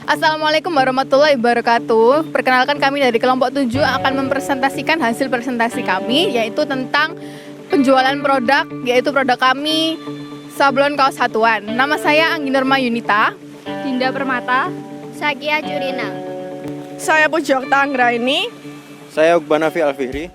Assalamualaikum warahmatullahi wabarakatuh. Perkenalkan, kami dari kelompok 7 akan mempresentasikan hasil presentasi kami, yaitu tentang penjualan produk, yaitu produk kami sablon kaos satuan. Nama saya Anggi Norma Yunita. Dinda Permata. Sakia Jurina. Saya Pujok Tanggraini. Saya Uqbanafi Alfihri.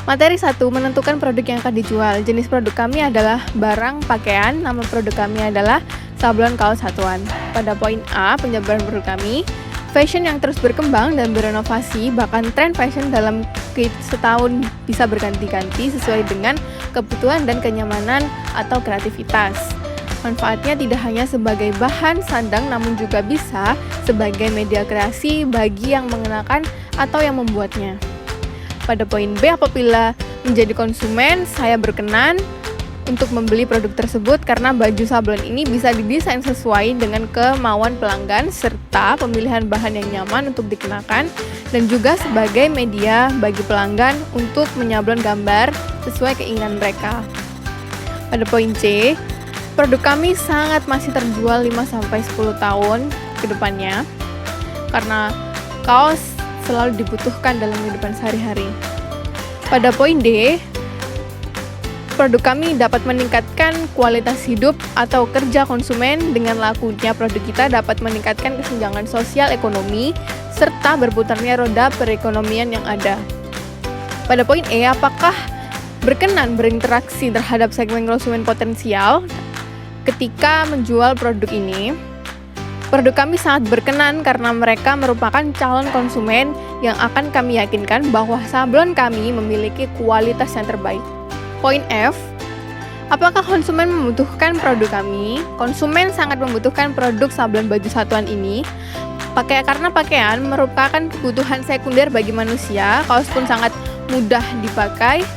Materi 1, menentukan produk yang akan dijual. Jenis produk kami adalah barang pakaian. Nama produk kami adalah sablon kaos satuan. Pada poin A, penjabaran produk kami, fashion yang terus berkembang dan berinovasi, bahkan tren fashion dalam setahun bisa berganti-ganti sesuai dengan kebutuhan dan kenyamanan atau kreativitas. Manfaatnya tidak hanya sebagai bahan sandang, namun juga bisa sebagai media kreasi bagi yang mengenakan atau yang membuatnya. Pada poin B, apabila menjadi konsumen, saya berkenan untuk membeli produk tersebut karena baju sablon ini bisa didesain sesuai dengan kemauan pelanggan serta pemilihan bahan yang nyaman untuk dikenakan, dan juga sebagai media bagi pelanggan untuk menyablon gambar sesuai keinginan mereka. Pada poin C, produk kami sangat masih terjual 5-10 tahun ke depannya karena kaos selalu dibutuhkan dalam kehidupan sehari-hari. Pada poin D, produk kami dapat meningkatkan kualitas hidup atau kerja konsumen. Dengan lakunya produk kita dapat meningkatkan kesenjangan sosial ekonomi serta berputarnya roda perekonomian yang ada. Pada poin E, apakah berkenan berinteraksi terhadap segmen konsumen potensial ketika menjual produk ini? Produk kami sangat berkenan karena mereka merupakan calon konsumen yang akan kami yakinkan bahwa sablon kami memiliki kualitas yang terbaik. Poin F, apakah konsumen membutuhkan produk kami? Konsumen sangat membutuhkan produk sablon baju satuan ini. Karena pakaian merupakan kebutuhan sekunder bagi manusia, kaos pun sangat mudah dipakai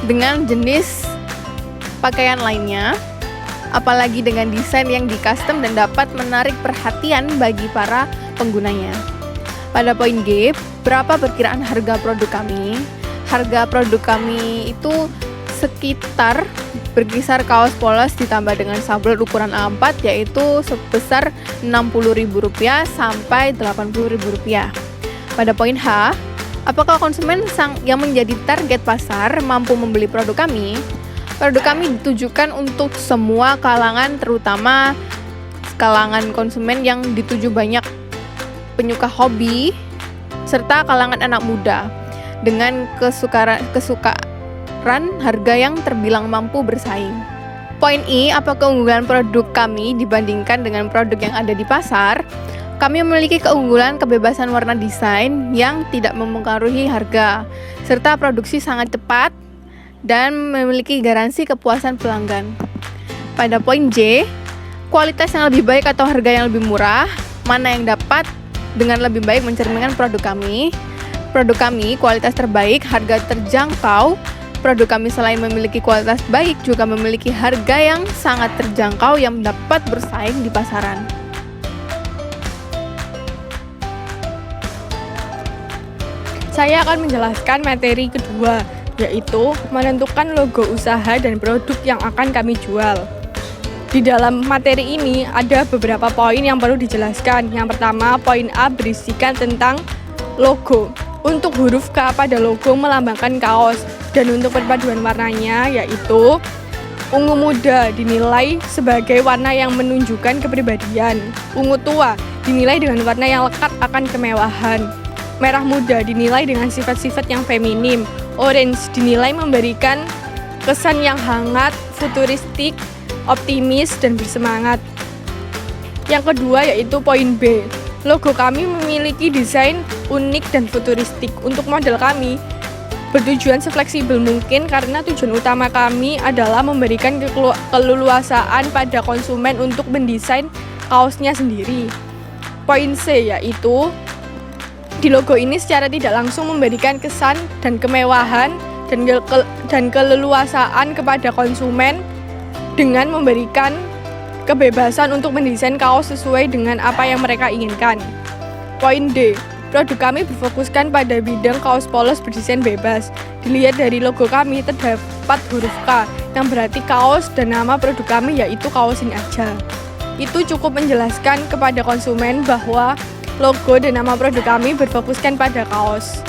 dengan jenis pakaian lainnya, apalagi dengan desain yang di-custom dan dapat menarik perhatian bagi para penggunanya. Pada poin G, berapa perkiraan harga produk kami? Harga produk kami itu sekitar berkisar kaos polos ditambah dengan sablon ukuran A4 yaitu sebesar Rp60.000 sampai Rp80.000. Pada poin H, apakah konsumen yang menjadi target pasar mampu membeli produk kami? Produk kami ditujukan untuk semua kalangan, terutama kalangan konsumen yang dituju banyak penyuka hobi serta kalangan anak muda dengan kesukaran harga yang terbilang mampu bersaing. Poin I, apa keunggulan produk kami dibandingkan dengan produk yang ada di pasar? Kami memiliki keunggulan kebebasan warna desain yang tidak mempengaruhi harga, serta produksi sangat cepat dan memiliki garansi kepuasan pelanggan. Pada poin J, kualitas yang lebih baik atau harga yang lebih murah, mana yang dapat dengan lebih baik mencerminkan produk kami? Produk kami kualitas terbaik, harga terjangkau. Produk kami selain memiliki kualitas baik, juga memiliki harga yang sangat terjangkau yang dapat bersaing di pasaran. Saya akan menjelaskan materi kedua, yaitu menentukan logo usaha dan produk yang akan kami jual. Di dalam materi ini ada beberapa poin yang perlu dijelaskan. Yang pertama, poin A berisikan tentang logo. Untuk huruf K pada logo melambangkan kaos, dan untuk perpaduan warnanya yaitu ungu muda dinilai sebagai warna yang menunjukkan kepribadian. Ungu tua dinilai dengan warna yang lekat akan kemewahan. Merah muda dinilai dengan sifat-sifat yang feminim. Orange dinilai memberikan kesan yang hangat, futuristik, optimis, dan bersemangat. Yang kedua yaitu poin B. Logo kami memiliki desain unik dan futuristik. Untuk model kami bertujuan sefleksibel mungkin karena tujuan utama kami adalah memberikan keleluasaan pada konsumen untuk mendesain kaosnya sendiri. Poin C yaitu di logo ini secara tidak langsung memberikan kesan dan kemewahan dan keleluasaan kepada konsumen dengan memberikan kebebasan untuk mendesain kaos sesuai dengan apa yang mereka inginkan. Poin D. Produk kami berfokuskan pada bidang kaos polos berdesain bebas. Dilihat dari logo kami terdapat huruf K, yang berarti kaos dan nama produk kami yaitu Kaos Ini Aja. Itu cukup menjelaskan kepada konsumen bahwa logo dan nama produk kami berfokuskan pada kaos.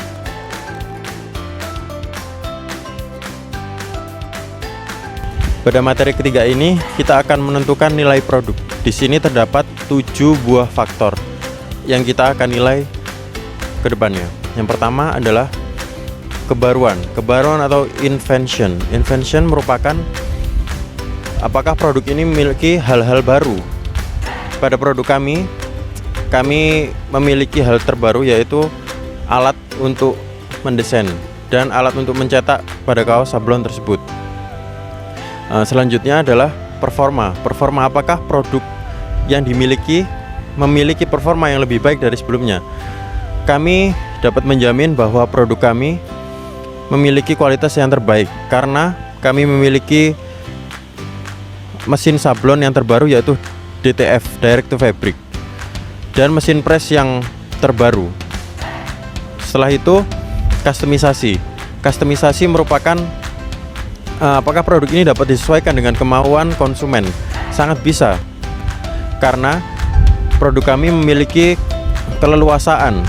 Pada materi ketiga ini, kita akan menentukan nilai produk. Di sini terdapat 7 buah faktor yang kita akan nilai ke depannya. Yang pertama adalah kebaruan atau invention. Invention merupakan apakah produk ini memiliki hal-hal baru. Pada produk kami memiliki hal terbaru, yaitu alat untuk mendesain dan alat untuk mencetak pada kaos sablon tersebut. Selanjutnya adalah performa. Apakah produk yang memiliki performa yang lebih baik dari sebelumnya. Kami dapat menjamin bahwa produk kami memiliki kualitas yang terbaik karena kami memiliki mesin sablon yang terbaru, yaitu DTF, Direct to Fabric, dan mesin press yang terbaru. Setelah itu Kustomisasi merupakan apakah produk ini dapat disesuaikan dengan kemauan konsumen. Sangat bisa, karena produk kami memiliki keleluasaan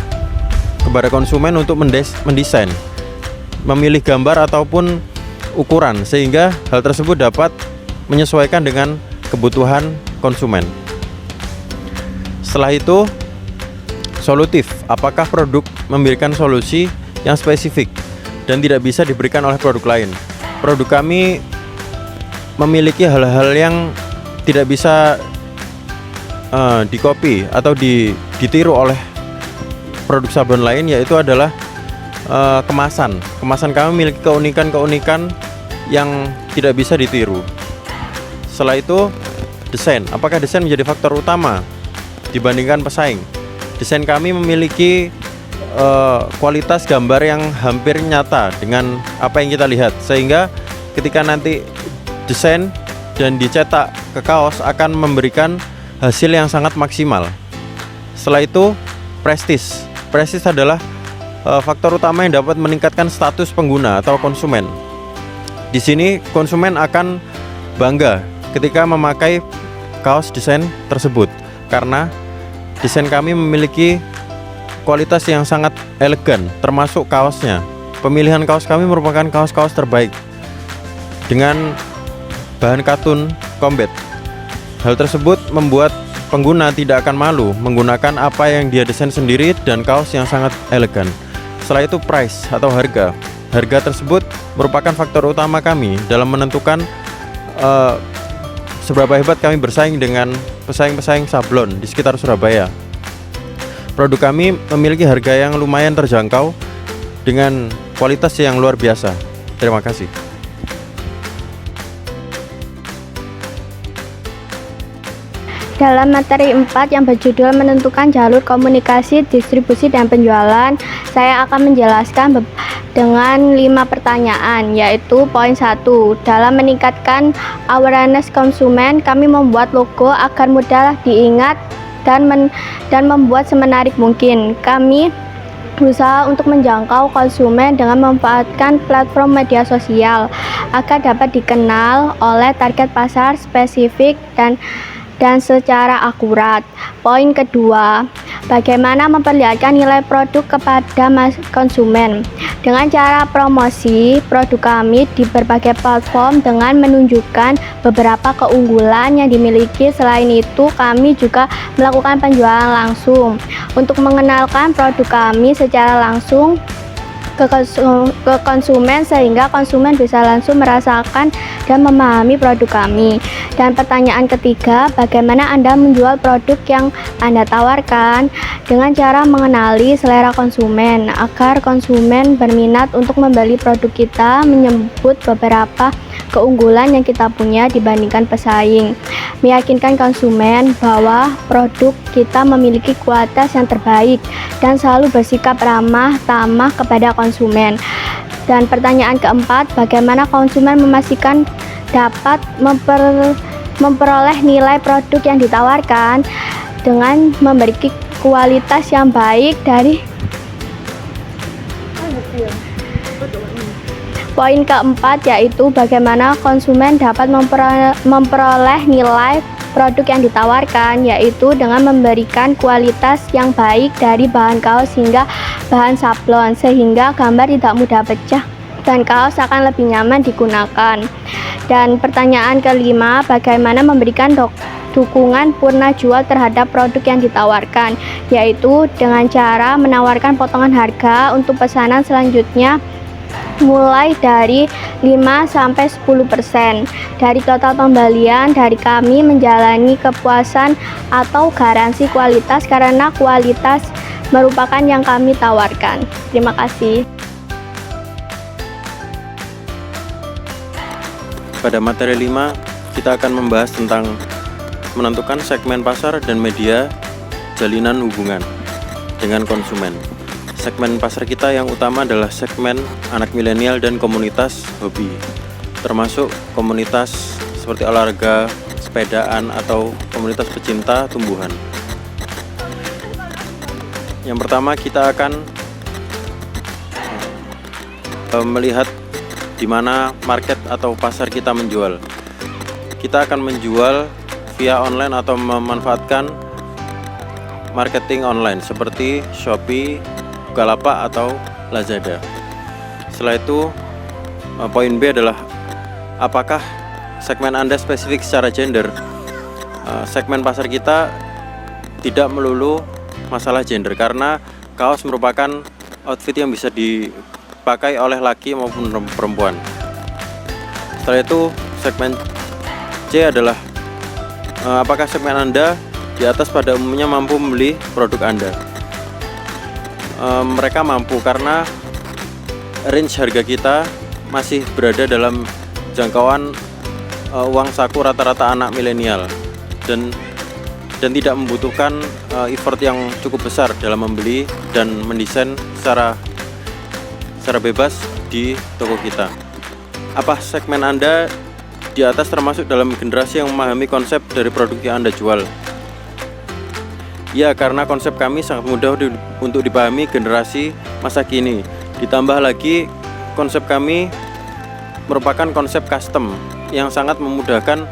kepada konsumen untuk mendesain, memilih gambar ataupun ukuran, sehingga hal tersebut dapat menyesuaikan dengan kebutuhan konsumen. Setelah itu, solutif. Apakah produk memberikan solusi yang spesifik dan tidak bisa diberikan oleh produk lain. Produk kami memiliki hal-hal yang tidak bisa di-copy atau ditiru oleh produk sablon lain, yaitu adalah kemasan. Kemasan kami memiliki keunikan-keunikan yang tidak bisa ditiru. Setelah itu, desain. Apakah desain menjadi faktor utama dibandingkan pesaing? Desain kami memiliki kualitas gambar yang hampir nyata dengan apa yang kita lihat, sehingga ketika nanti desain dan dicetak ke kaos akan memberikan hasil yang sangat maksimal. Setelah itu, prestis. Prestis adalah faktor utama yang dapat meningkatkan status pengguna atau konsumen. Di sini konsumen akan bangga ketika memakai kaos desain tersebut, karena desain kami memiliki kualitas yang sangat elegan, termasuk kaosnya. Pemilihan kaos kami merupakan kaos-kaos terbaik dengan bahan katun combat. Hal tersebut membuat pengguna tidak akan malu menggunakan apa yang dia desain sendiri dan kaos yang sangat elegan. Setelah itu, price atau harga. Harga tersebut merupakan faktor utama kami dalam menentukan seberapa hebat kami bersaing dengan pesaing-pesaing sablon di sekitar Surabaya. Produk kami memiliki harga yang lumayan terjangkau dengan kualitas yang luar biasa. Terima kasih. Dalam materi 4 yang berjudul menentukan jalur komunikasi, distribusi, dan penjualan, saya akan menjelaskan dengan 5 pertanyaan, yaitu poin 1. Dalam meningkatkan awareness konsumen, kami membuat logo agar mudah diingat dan membuat semenarik mungkin. Kami berusaha untuk menjangkau konsumen dengan memanfaatkan platform media sosial agar dapat dikenal oleh target pasar spesifik dan secara akurat. Poin kedua, bagaimana memperlihatkan nilai produk kepada konsumen dengan cara promosi produk kami di berbagai platform dengan menunjukkan beberapa keunggulan yang dimiliki. Selain itu, kami juga melakukan penjualan langsung untuk mengenalkan produk kami secara langsung ke konsumen, sehingga konsumen bisa langsung merasakan dan memahami produk kami. Dan pertanyaan ketiga, bagaimana Anda menjual produk yang Anda tawarkan? Dengan cara mengenali selera konsumen agar konsumen berminat untuk membeli produk kita, menyebut beberapa keunggulan yang kita punya dibandingkan pesaing, meyakinkan konsumen bahwa produk kita memiliki kualitas yang terbaik dan selalu bersikap ramah tamah kepada konsumen. Dan pertanyaan keempat, bagaimana konsumen memastikan dapat memperoleh nilai produk yang ditawarkan? Dengan memberi kualitas yang baik dari poin keempat, yaitu bagaimana konsumen dapat memperoleh nilai produk yang ditawarkan, yaitu dengan memberikan kualitas yang baik dari bahan kaos hingga bahan sablon, sehingga gambar tidak mudah pecah dan kaos akan lebih nyaman digunakan. Dan pertanyaan kelima, bagaimana memberikan dukungan purna jual terhadap produk yang ditawarkan, yaitu dengan cara menawarkan potongan harga untuk pesanan selanjutnya mulai dari 5-10% dari total pembelian dari kami, menjalani kepuasan atau garansi kualitas karena kualitas merupakan yang kami tawarkan. Terima kasih. Pada materi 5, kita akan membahas tentang menentukan segmen pasar dan media jalinan hubungan dengan konsumen. Segmen pasar kita yang utama adalah segmen anak milenial dan komunitas hobi, termasuk komunitas seperti olahraga, sepedaan, atau komunitas pecinta tumbuhan. Yang pertama, kita akan melihat di mana market atau pasar kita menjual. Kita akan menjual via online atau memanfaatkan marketing online seperti Shopee, Bukalapak, atau Lazada. Setelah itu, poin B adalah apakah segmen Anda spesifik secara gender. Segmen pasar kita tidak melulu masalah gender, karena kaos merupakan outfit yang bisa dipakai oleh laki maupun perempuan. Setelah itu, segmen C adalah apakah segmen Anda di atas pada umumnya mampu membeli produk Anda. Mereka mampu karena range harga kita masih berada dalam jangkauan uang saku rata-rata anak milenial dan tidak membutuhkan effort yang cukup besar dalam membeli dan mendesain secara bebas di toko kita. Apa segmen Anda di atas termasuk dalam generasi yang memahami konsep dari produk yang Anda jual? Ya, karena konsep kami sangat mudah untuk dipahami generasi masa kini. Ditambah lagi, konsep kami merupakan konsep custom yang sangat memudahkan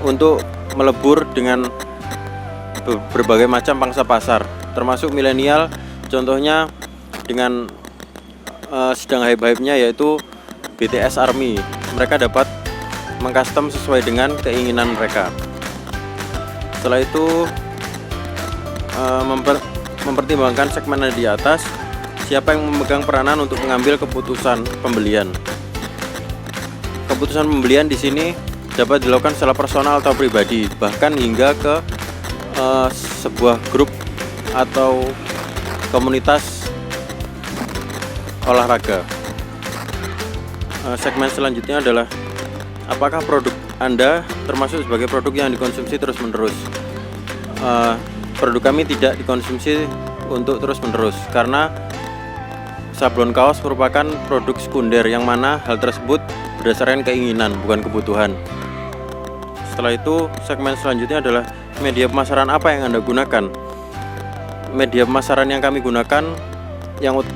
untuk melebur dengan berbagai macam pangsa pasar, termasuk milenial. Contohnya dengan sedang hype-hype-nya yaitu BTS Army. Mereka dapat mengcustom sesuai dengan keinginan mereka. Setelah itu mempertimbangkan segmen di atas, siapa yang memegang peranan untuk mengambil keputusan pembelian. Keputusan pembelian di sini dapat dilakukan secara personal atau pribadi, bahkan hingga ke sebuah grup atau komunitas olahraga. Segmen selanjutnya adalah apakah produk Anda termasuk sebagai produk yang dikonsumsi terus-menerus. Produk kami tidak dikonsumsi untuk terus-menerus karena sablon kaos merupakan produk sekunder yang mana hal tersebut berdasarkan keinginan bukan kebutuhan. Setelah itu, segmen selanjutnya adalah media pemasaran apa yang Anda gunakan. Media pemasaran yang kami gunakan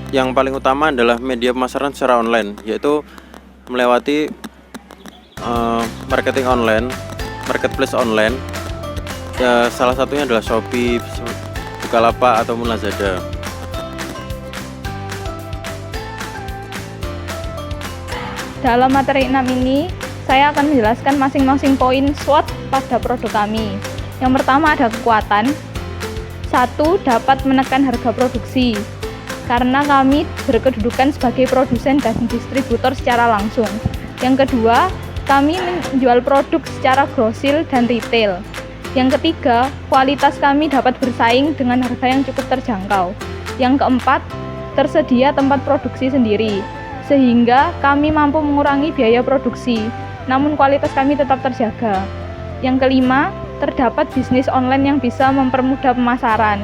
yang paling utama adalah media pemasaran secara online, yaitu melewati marketing online, marketplace online. Ya, salah satunya adalah Shopee, Bukalapak, ataupun Lazada. Dalam materi 6 ini, saya akan menjelaskan masing-masing poin SWOT pada produk kami. Yang pertama ada kekuatan. 1. Dapat menekan harga produksi, karena kami berkedudukan sebagai produsen dan distributor secara langsung. Yang kedua, kami menjual produk secara grosil dan retail. Yang ketiga, kualitas kami dapat bersaing dengan harga yang cukup terjangkau. Yang keempat, tersedia tempat produksi sendiri, sehingga kami mampu mengurangi biaya produksi, namun kualitas kami tetap terjaga. Yang kelima, terdapat bisnis online yang bisa mempermudah pemasaran.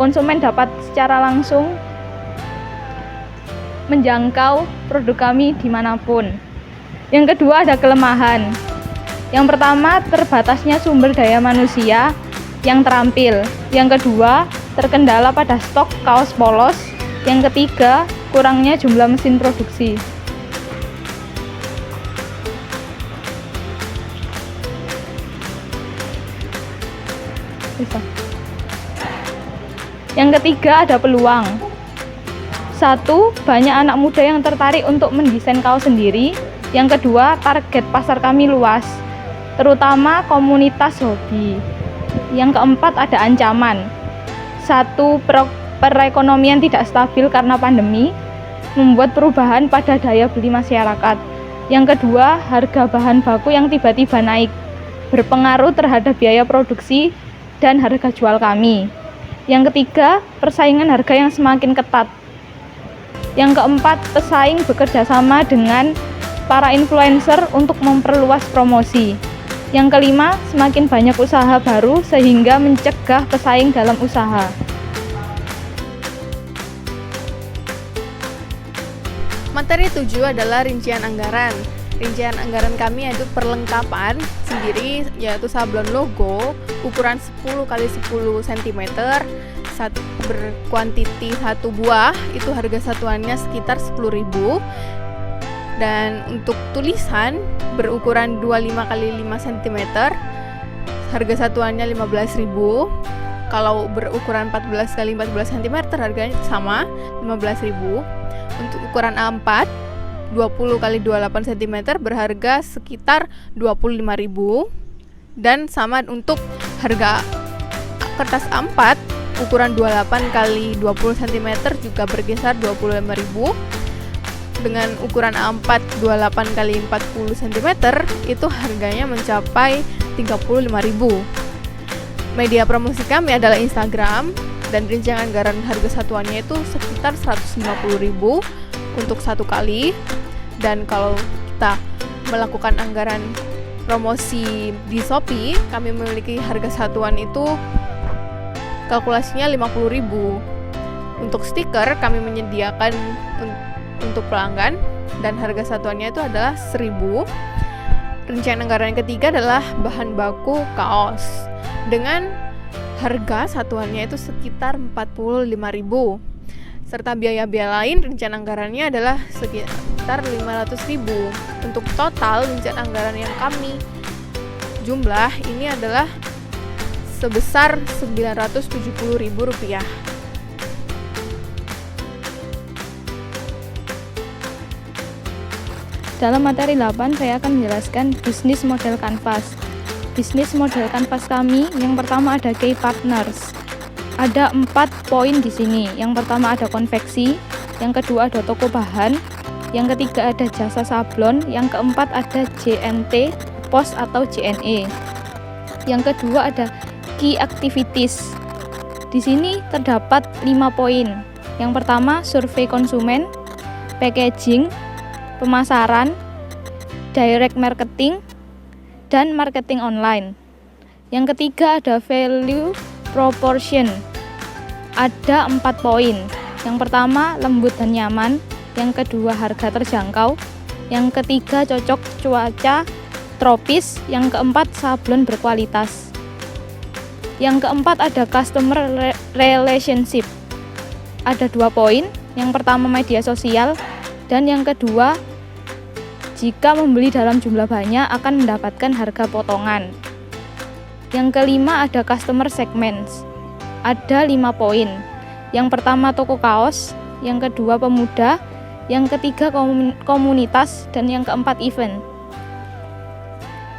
Konsumen dapat secara langsung menjangkau produk kami dimanapun. Yang kedua ada kelemahan. Yang pertama, terbatasnya sumber daya manusia. yang terampil. Yang kedua, terkendala pada stok kaos polos. Yang ketiga, kurangnya jumlah mesin produksi. Yang ketiga, ada peluang. 1. Banyak anak muda yang tertarik untuk mendesain kaos sendiri. Yang kedua, target pasar kami luas, terutama komunitas hobi. Yang keempat, ada ancaman. 1. Perekonomian tidak stabil karena pandemi, membuat perubahan pada daya beli masyarakat. Yang kedua, harga bahan baku yang tiba-tiba naik, berpengaruh terhadap biaya produksi dan harga jual kami. Yang ketiga, persaingan harga yang semakin ketat. Yang keempat, pesaing bekerja sama dengan para influencer untuk memperluas promosi. Yang kelima, semakin banyak usaha baru sehingga mencegah pesaing dalam usaha. Materi 7 adalah rincian anggaran. Rincian anggaran kami yaitu perlengkapan sendiri, yaitu sablon logo ukuran 10 x 10 cm, berkuantiti 1 buah, itu harga satuannya sekitar 10.000. Dan untuk tulisan berukuran 25 x 5 cm, harga satuannya 15.000. Kalau berukuran 14 x 14 cm harganya sama 15.000. Untuk ukuran A4 20 x 28 cm berharga sekitar 25.000. Dan sama untuk harga kertas A4 ukuran 28 x 20 cm juga berkisar 25.000. Dengan ukuran A4 28 x 40 cm itu harganya mencapai 35.000. Media promosi kami adalah Instagram, dan rincian anggaran harga satuannya itu sekitar 150.000 untuk satu kali. Dan kalau kita melakukan anggaran promosi di Shopee, kami memiliki harga satuan itu kalkulasinya 50.000. Untuk stiker kami menyediakan untuk pelanggan dan harga satuannya itu adalah 1.000. Rincian anggaran yang ketiga adalah bahan baku kaos dengan harga satuannya itu sekitar 45.000. Serta biaya-biaya lain, rincian anggarannya adalah sekitar 500.000. Untuk total rincian anggaran yang kami jumlah ini adalah sebesar Rp970.000. Dalam materi 8, saya akan menjelaskan bisnis model kanvas. Bisnis model kanvas kami, yang pertama ada key partners. Ada 4 poin di sini. Yang pertama ada konveksi, yang kedua ada toko bahan, yang ketiga ada jasa sablon, yang keempat ada JNT, pos atau JNE. Yang kedua ada key activities. Di sini terdapat 5 poin. Yang pertama survei konsumen, packaging, pemasaran, direct marketing, dan marketing online. Yang ketiga ada value proportion. Ada 4 poin. Yang pertama lembut dan nyaman, yang kedua harga terjangkau, yang ketiga cocok cuaca tropis, yang keempat sablon berkualitas. Yang keempat ada customer relationship. Ada 2 poin. Yang pertama media sosial, dan yang kedua jika membeli dalam jumlah banyak akan mendapatkan harga potongan. Yang kelima ada customer segments. Ada 5 poin. Yang pertama toko kaos, yang kedua pemuda, yang ketiga komunitas, dan yang keempat event.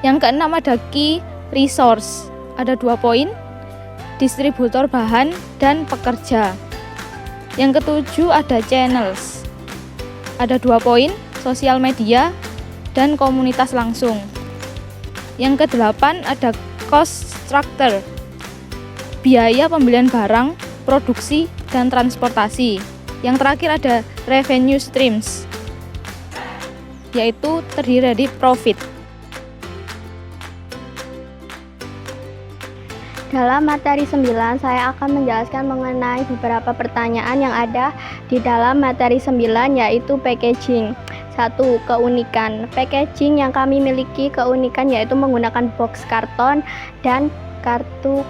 Yang keenam ada key resource. Ada 2 poin. Distributor bahan dan pekerja. Yang ketujuh ada channels. Ada 2 poin. Sosial media dan komunitas langsung. Yang kedelapan ada cost structure, biaya pembelian barang, produksi, dan transportasi. Yang terakhir ada revenue streams, yaitu terdiri dari profit. Dalam materi 9, saya akan menjelaskan mengenai beberapa pertanyaan yang ada di dalam materi 9, yaitu packaging. 1. Keunikan. Packaging yang kami miliki keunikan yaitu menggunakan box karton dan kartu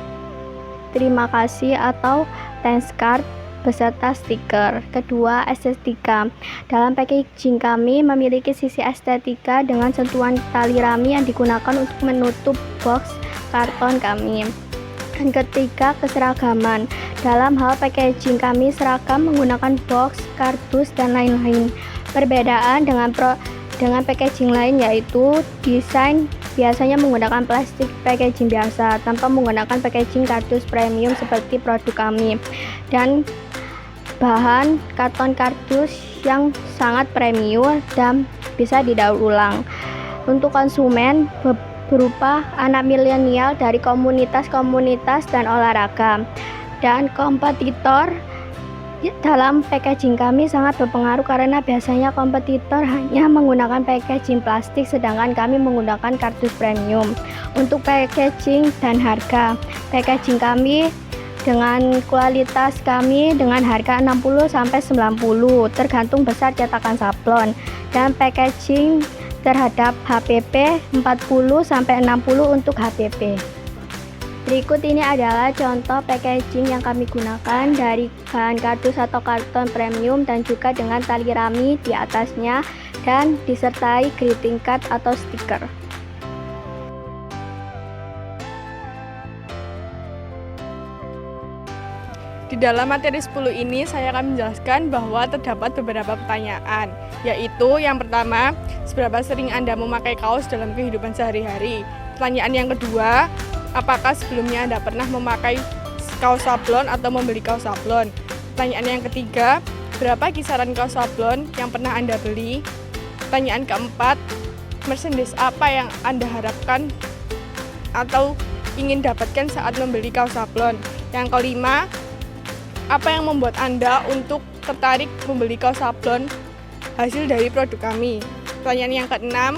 terima kasih atau thanks card beserta stiker. Kedua, estetika. Dalam packaging kami memiliki sisi estetika dengan sentuhan tali rami yang digunakan untuk menutup box karton kami. Dan ketiga, keseragaman. Dalam hal packaging kami seragam menggunakan box, kardus, dan lain-lain. Perbedaan dengan packaging lain yaitu desain biasanya menggunakan plastik packaging biasa tanpa menggunakan packaging kardus premium seperti produk kami, dan bahan karton kardus yang sangat premium dan bisa didaur ulang. Untuk konsumen berupa anak milenial dari komunitas-komunitas dan olahraga, dan kompetitor dalam packaging kami sangat berpengaruh karena biasanya kompetitor hanya menggunakan packaging plastik sedangkan kami menggunakan kardus premium. Untuk packaging dan harga, packaging kami dengan kualitas kami dengan harga 60-90 tergantung besar cetakan sablon, dan packaging terhadap HPP 40-60 untuk HPP. Berikut ini adalah contoh packaging yang kami gunakan dari bahan kardus atau karton premium dan juga dengan tali rami di atasnya dan disertai greeting card atau stiker. Di dalam materi 10 ini saya akan menjelaskan bahwa terdapat beberapa pertanyaan, yaitu yang pertama, seberapa sering Anda memakai kaos dalam kehidupan sehari-hari? Pertanyaan yang kedua, apakah sebelumnya Anda pernah memakai kaos sablon atau membeli kaos sablon? Pertanyaan yang ketiga, berapa kisaran kaos sablon yang pernah Anda beli? Pertanyaan keempat, merchandise apa yang Anda harapkan atau ingin dapatkan saat membeli kaos sablon? Yang kelima, apa yang membuat Anda untuk tertarik membeli kaos sablon hasil dari produk kami? Pertanyaan yang keenam,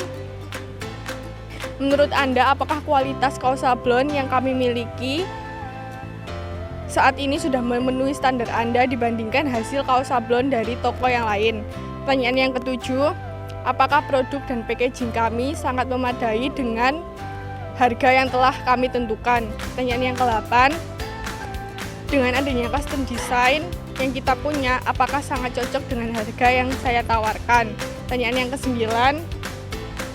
menurut Anda apakah kualitas kaos sablon yang kami miliki saat ini sudah memenuhi standar Anda dibandingkan hasil kaos sablon dari toko yang lain? Pertanyaan yang ketujuh, apakah produk dan packaging kami sangat memadai dengan harga yang telah kami tentukan? Pertanyaan yang ke-8, dengan adanya custom design yang kita punya, apakah sangat cocok dengan harga yang saya tawarkan? Pertanyaan yang ke-9,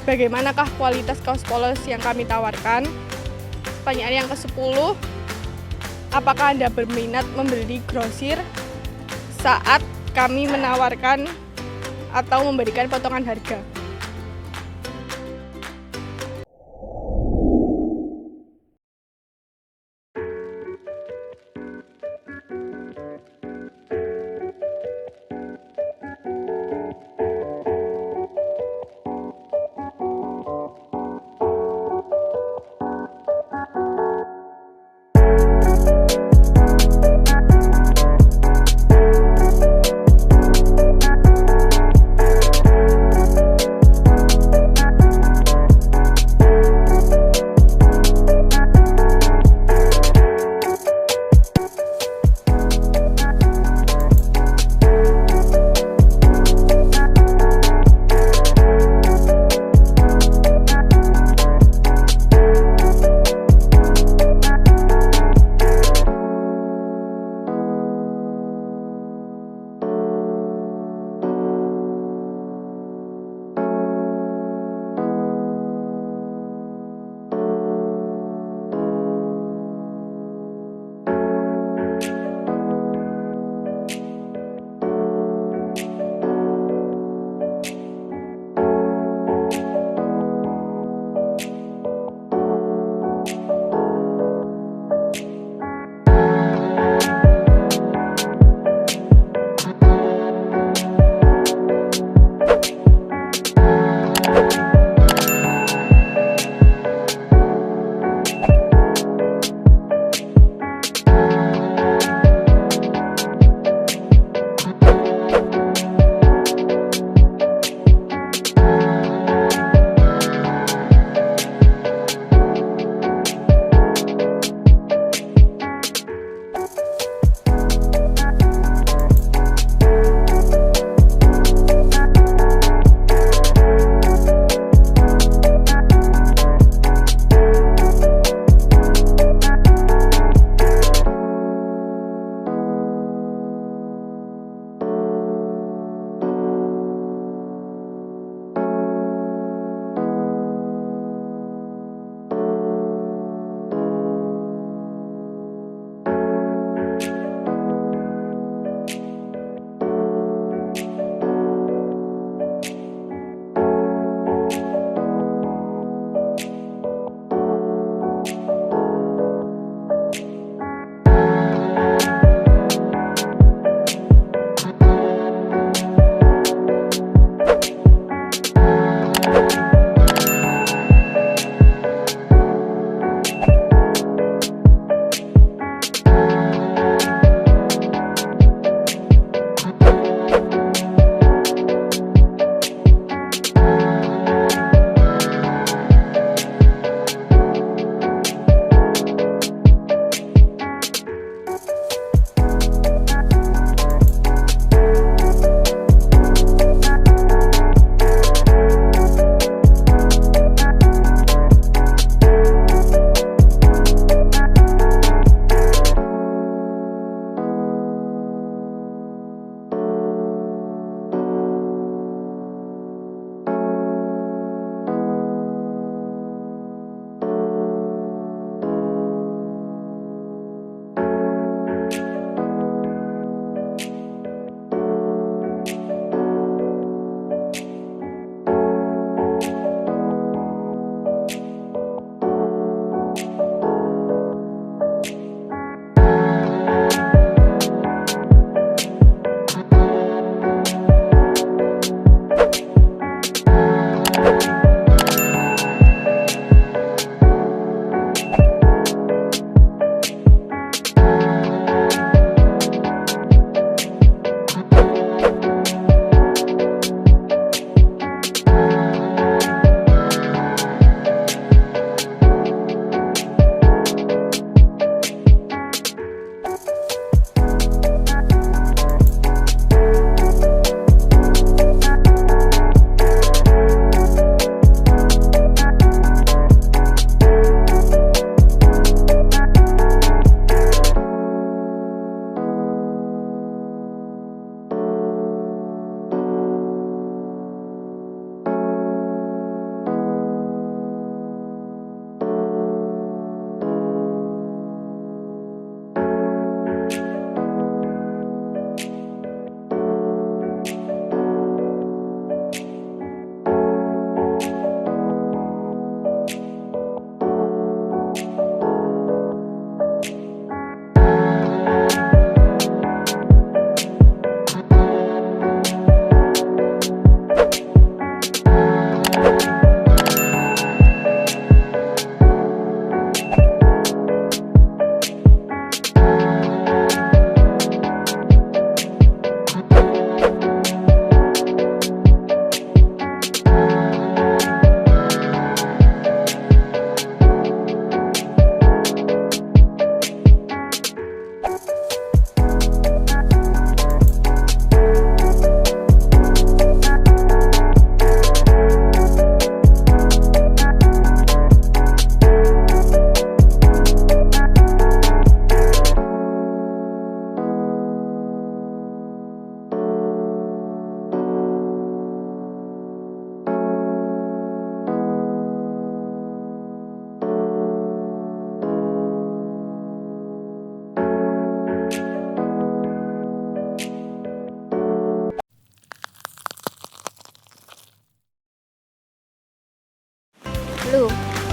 bagaimanakah kualitas kaos polos yang kami tawarkan? Pertanyaan yang ke-10, apakah Anda berminat membeli grosir saat kami menawarkan atau memberikan potongan harga?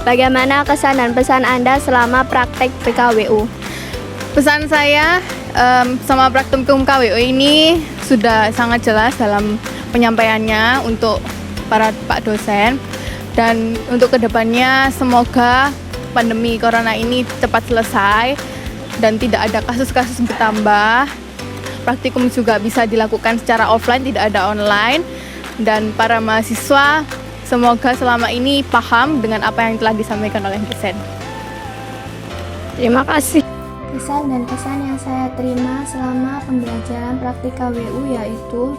Bagaimana kesan dan pesan Anda selama praktek PKWU? Pesan saya sama praktikum KWU ini sudah sangat jelas dalam penyampaiannya untuk para Pak dosen, dan untuk kedepannya semoga pandemi corona ini cepat selesai dan tidak ada kasus-kasus bertambah. Praktikum juga bisa dilakukan secara offline, tidak ada online, dan para mahasiswa semoga selama ini paham dengan apa yang telah disampaikan oleh dosen. Terima kasih. Kesan dan pesan yang saya terima selama pembelajaran praktik KWU yaitu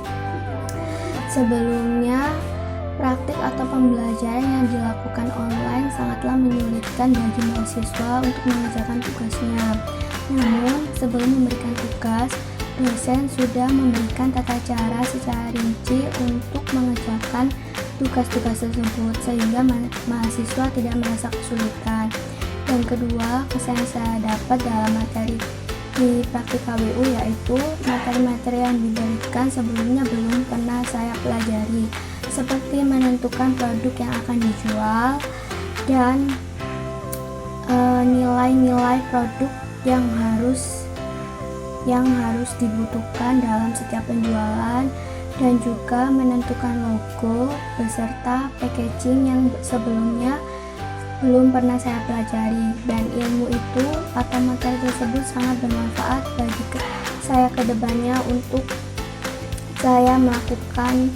sebelumnya praktik atau pembelajaran yang dilakukan online sangatlah menyulitkan bagi mahasiswa untuk mengerjakan tugasnya. Namun sebelum memberikan tugas, dosen sudah memberikan tata cara secara rinci untuk mengerjakan tugas-tugas tersebut sehingga mahasiswa tidak merasa kesulitan. Dan kedua, kesan yang saya dapat dalam materi di praktik KWU yaitu materi-materi yang diberikan sebelumnya belum pernah saya pelajari, seperti menentukan produk yang akan dijual dan nilai-nilai produk yang harus dibutuhkan dalam setiap penjualan, dan juga menentukan logo beserta packaging yang sebelumnya belum pernah saya pelajari. Dan ilmu itu atau materi tersebut sangat bermanfaat bagi saya ke depannya untuk saya melakukan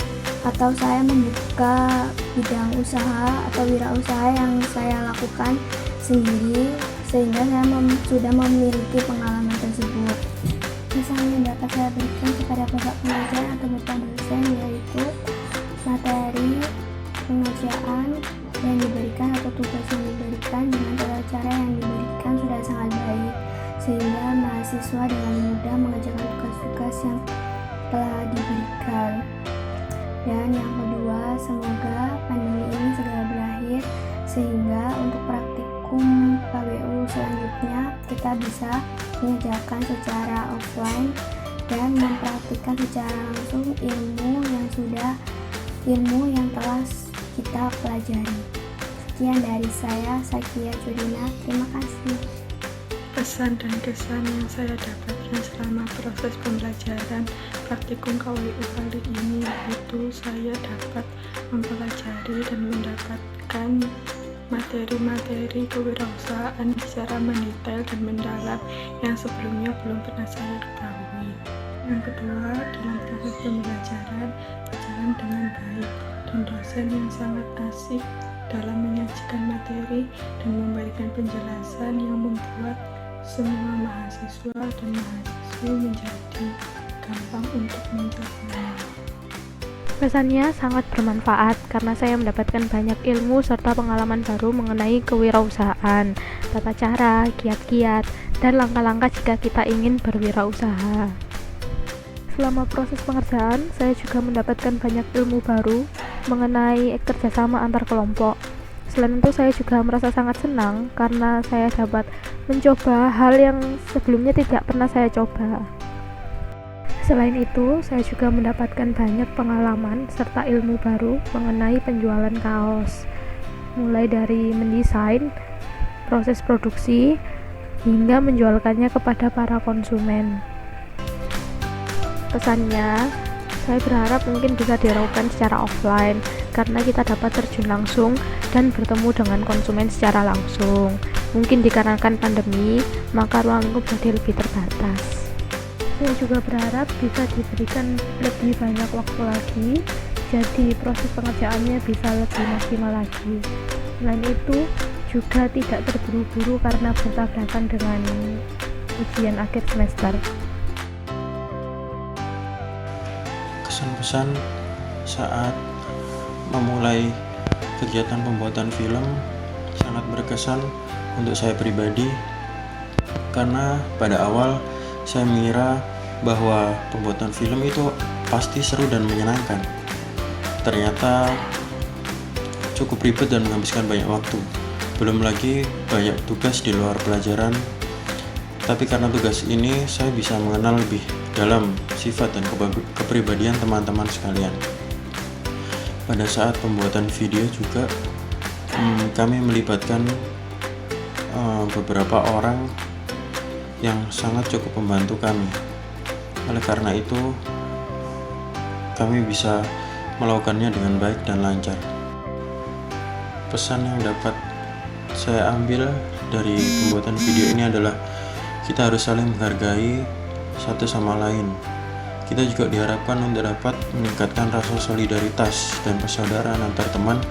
atau saya membuka bidang usaha atau wirausaha yang saya lakukan sendiri, sehingga saya sudah memiliki pengalaman tersebut. Misalnya dapat saya berikan kepada bapak pengajar atau bapak dosen yaitu materi pengerjaan yang diberikan atau tugas yang diberikan dengan tata cara yang diberikan sudah sangat baik, sehingga mahasiswa dengan mudah mengerjakan tugas-tugas yang telah diberikan. Dan yang kedua, semoga pandemi ini segera berakhir sehingga untuk praktikum KWU selanjutnya kita bisa mengerjakan secara offline dan mempraktikkan secara langsung ilmu yang telah kita pelajari. Sekian dari saya, Sakia Jurina. Terima kasih. Pesan dan kesan yang saya dapatkan selama proses pembelajaran praktikum KWU kali ini yaitu saya dapat mempelajari dan mendapatkan materi-materi kewirausahaan secara mendetail dan mendalam yang sebelumnya belum pernah saya ketahui. Yang kedua, dalam proses pembelajaran berjalan dengan baik dan dosen yang sangat asik dalam menyajikan materi dan memberikan penjelasan yang membuat semua mahasiswa dan mahasiswi menjadi gampang untuk mencernanya. Pesannya sangat bermanfaat karena saya mendapatkan banyak ilmu serta pengalaman baru mengenai kewirausahaan, tata cara, kiat-kiat, dan langkah-langkah jika kita ingin berwirausaha. Selama proses pengerjaan, saya juga mendapatkan banyak ilmu baru mengenai kerjasama antar kelompok. Selain itu, saya juga merasa sangat senang karena saya dapat mencoba hal yang sebelumnya tidak pernah saya coba. Selain itu, saya juga mendapatkan banyak pengalaman serta ilmu baru mengenai penjualan kaos, mulai dari mendesain, proses produksi, hingga menjualkannya kepada para konsumen. Pesannya, saya berharap mungkin bisa dilakukan secara offline karena kita dapat terjun langsung dan bertemu dengan konsumen secara langsung. Mungkin dikarenakan pandemi, maka ruang lingkup jadi lebih terbatas. Saya juga berharap bisa diberikan lebih banyak waktu lagi, jadi proses pengerjaannya bisa lebih maksimal lagi. Selain itu, juga tidak terburu-buru karena bertabrakan dengan ujian akhir semester. Kesan-pesan saat memulai kegiatan pembuatan film sangat berkesan untuk saya pribadi, karena pada awal saya mengira bahwa pembuatan film itu pasti seru dan menyenangkan. Ternyata cukup ribet dan menghabiskan banyak waktu. Belum lagi banyak tugas di luar pelajaran. Tapi karena tugas ini saya bisa mengenal lebih dalam sifat dan kepribadian teman-teman sekalian. Pada saat pembuatan video juga kami melibatkan beberapa orang yang sangat cukup membantu kami. Oleh karena itu, kami bisa melakukannya dengan baik dan lancar. Pesan yang dapat saya ambil dari pembuatan video ini adalah kita harus saling menghargai satu sama lain. Kita juga diharapkan untuk dapat meningkatkan rasa solidaritas dan persaudaraan antar teman,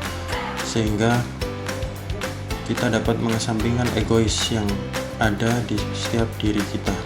sehingga kita dapat mengesampingkan egois yang ada di setiap diri kita.